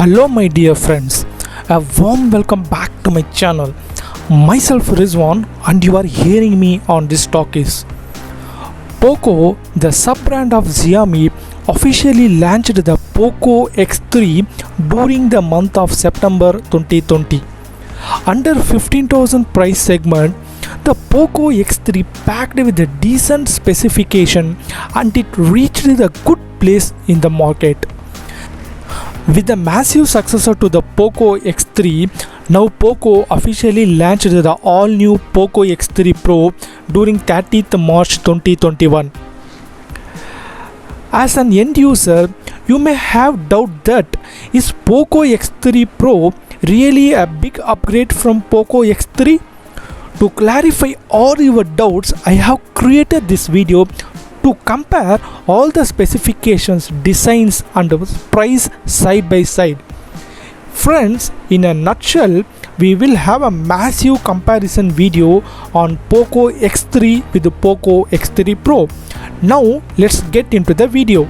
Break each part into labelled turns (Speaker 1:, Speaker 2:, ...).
Speaker 1: Hello my dear friends, a warm welcome back to my channel. Myself Rizwan and you are hearing me on this talk is Poco, the sub-brand of Xiaomi, officially launched the Poco X3 during the month of September 2020. Under 15,000 price segment, the Poco X3 packed with a decent specification and it reached the good place in the market. With the massive successor to the Poco X3, now Poco officially launched the all-new Poco X3 Pro during 30th March 2021. As an end user, you may have doubt that is Poco X3 Pro really a big upgrade from Poco X3? To clarify all your doubts, I have created this video to compare all the specifications, designs and price side by side. Friends, in a nutshell, we will have a massive comparison video on Poco X3 with the Poco X3 Pro. Now let's get into the video.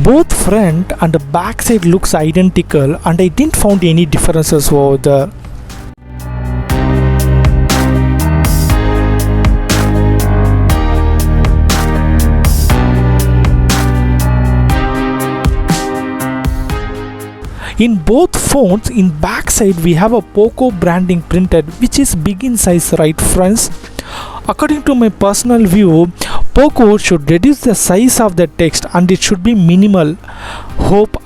Speaker 1: Both front and back side looks identical and I didn't find any differences over there. In both phones, in back side we have a Poco branding printed, which is big in size, right friends? According to my personal view, Poco should reduce the size of the text and it should be minimal.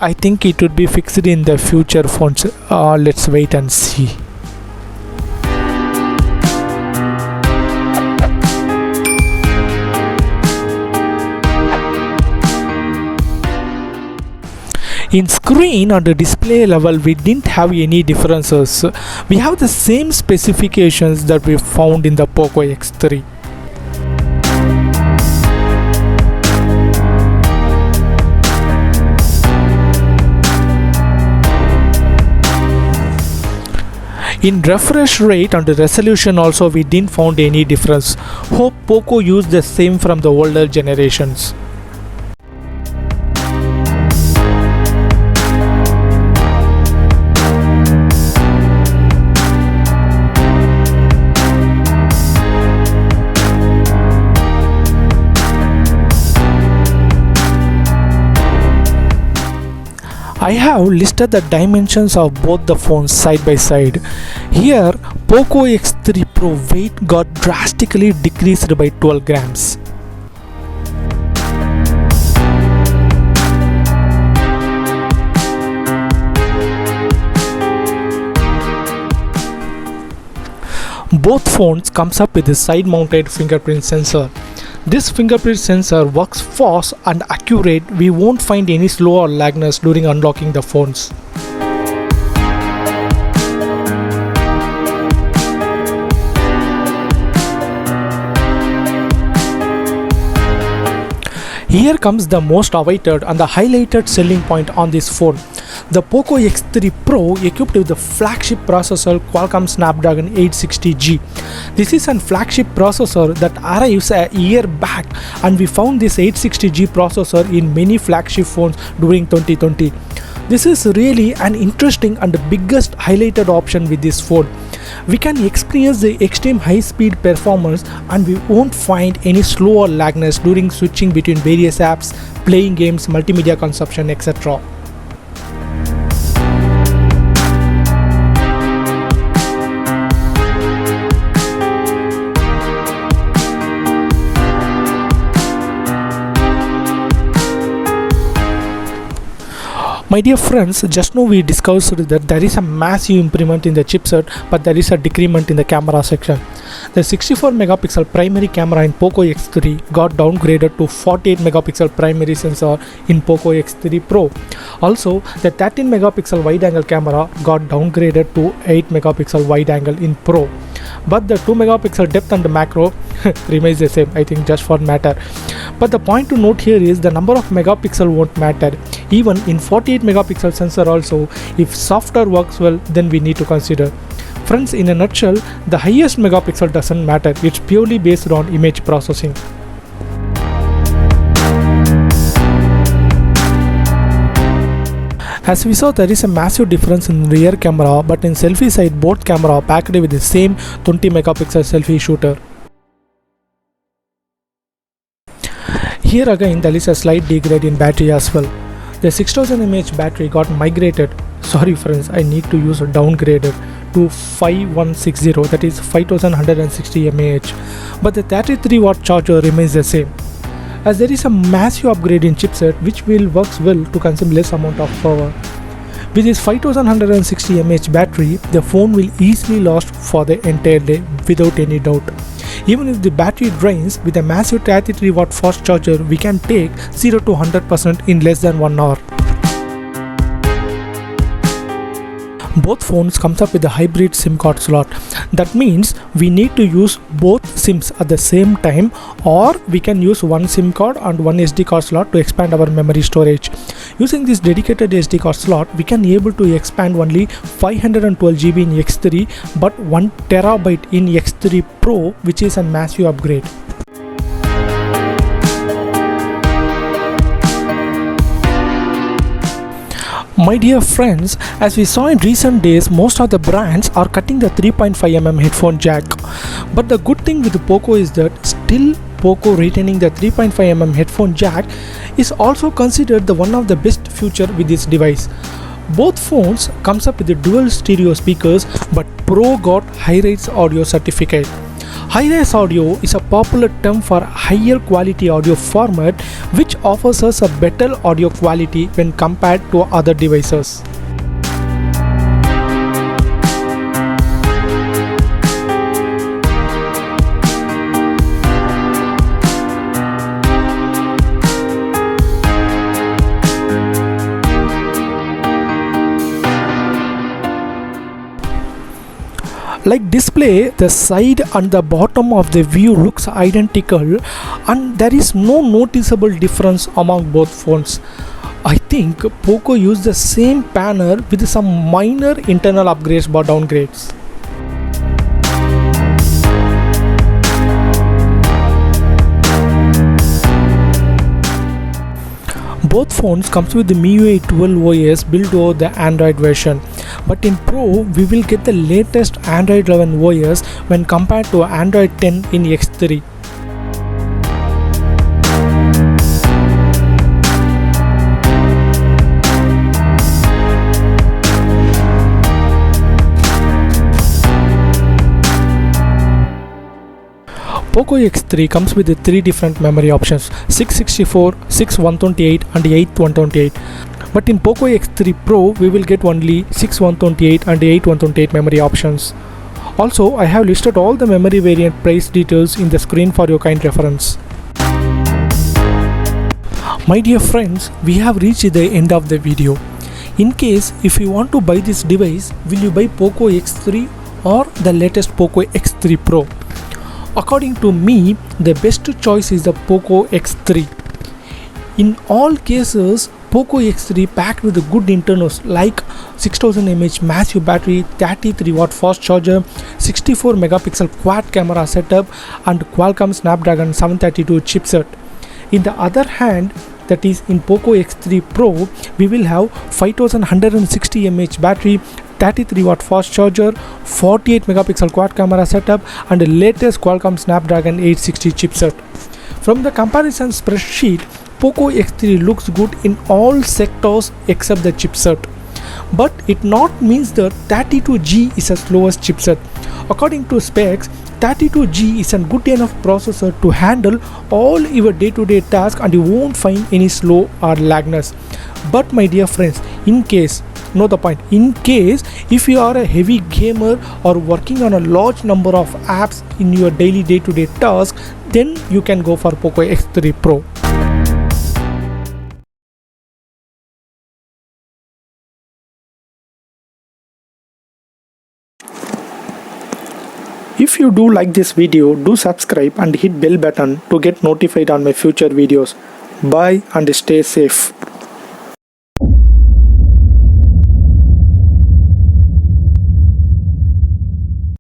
Speaker 1: I think it would be fixed in the future phones. Let's wait and see. In screen and the display level, we didn't have any differences. We have the same specifications that we found in the Poco X3. In refresh rate and resolution also we didn't find any difference. Hope Poco used the same from the older generations. I have listed the dimensions of both the phones side by side. Here, Poco X3 Pro weight got drastically decreased by 12 grams. Both phones comes up with a side-mounted fingerprint sensor. This fingerprint sensor works fast and accurate. We won't find any slow or lagness during unlocking the phones. Here comes the most awaited and the highlighted selling point on this phone. The Poco X3 Pro equipped with the flagship processor Qualcomm Snapdragon 860G. This is a flagship processor that arrives a year back and we found this 860G processor in many flagship phones during 2020. This is really an interesting and the biggest highlighted option with this phone. We can experience the extreme high-speed performance and we won't find any slow or lagness during switching between various apps, playing games, multimedia consumption, etc. My dear friends, just now we discussed that there is a massive improvement in the chipset, but there is a decrement in the camera section. The 64 megapixel primary camera in Poco X3 got downgraded to 48 megapixel primary sensor in Poco X3 Pro. Also, the 13 megapixel wide angle camera got downgraded to 8 megapixel wide angle in Pro. But the 2 megapixel depth and macro remains the same, I think, just for matter. But the point to note here is the number of megapixel won't matter. Even in 48 megapixel sensor also, if software works well, then we need to consider. Friends, in a nutshell, the highest megapixel doesn't matter, it's purely based on image processing. As we saw, there is a massive difference in rear camera, but in selfie side both camera are packed with the same 20 megapixel selfie shooter. Here again there is a slight degrade in battery as well. The 6000 mAh battery got migrated, sorry friends, I need to use downgraded to 5160, that is 5160 mAh, but the 33 watt charger remains the same. As there is a massive upgrade in chipset which will works well to consume less amount of power. With this 5160 mAh battery, the phone will easily last for the entire day without any doubt. Even if the battery drains, with a massive 33 watt fast charger we can take 0 to 100% in less than 1 hour. Both phones comes up with a hybrid SIM card slot. That means we need to use both SIMs at the same time, or we can use one SIM card and one SD card slot to expand our memory storage. Using this dedicated SD card slot, we can able to expand only 512 GB in X3 but 1 TB in X3 Pro, which is a massive upgrade. My dear friends, as we saw in recent days, most of the brands are cutting the 3.5mm headphone jack. But the good thing with the Poco is that still Poco retaining the 3.5mm headphone jack is also considered the one of the best feature with this device. Both phones comes up with the dual stereo speakers, but Pro got high-res audio certificate. High-res audio is a popular term for higher quality audio format which offers us a better audio quality when compared to other devices. Like display, the side and the bottom of the view looks identical and there is no noticeable difference among both phones. I think Poco used the same panel with some minor internal upgrades but downgrades. Both phones comes with the MIUI 12 OS built over the Android version. But in Pro, we will get the latest Android 11 OS when compared to Android 10 in X3. Poco X3 comes with the 3 different memory options: 664, 6128 and 8128. But in Poco X3 Pro, we will get only 6128 and 8128 memory options. Also, I have listed all the memory variant price details in the screen for your kind reference. My dear friends, we have reached the end of the video. In case if you want to buy this device, will you buy Poco X3 or the latest Poco X3 Pro? According to me, the best choice is the Poco X3. In all cases, Poco X3 packed with good internals like 6000 mAh massive battery, 33 watt fast charger, 64 megapixel quad camera setup and Qualcomm Snapdragon 732 chipset. In the other hand, that is in Poco X3 Pro, we will have 5160 mAh battery, 33 watt fast charger, 48 megapixel quad camera setup and the latest Qualcomm Snapdragon 860 chipset. From the comparison spreadsheet, Poco X3 looks good in all sectors except the chipset. But it not means that 32G is the slowest chipset. According to specs, 32G is a good enough processor to handle all your day-to-day tasks and you won't find any slow or lagness. But my dear friends, in case if you are a heavy gamer or working on a large number of apps in your daily day-to-day tasks, then you can go for Poco X3 Pro. If you do like this video, do subscribe and hit bell button to get notified on my future videos. Bye and stay safe.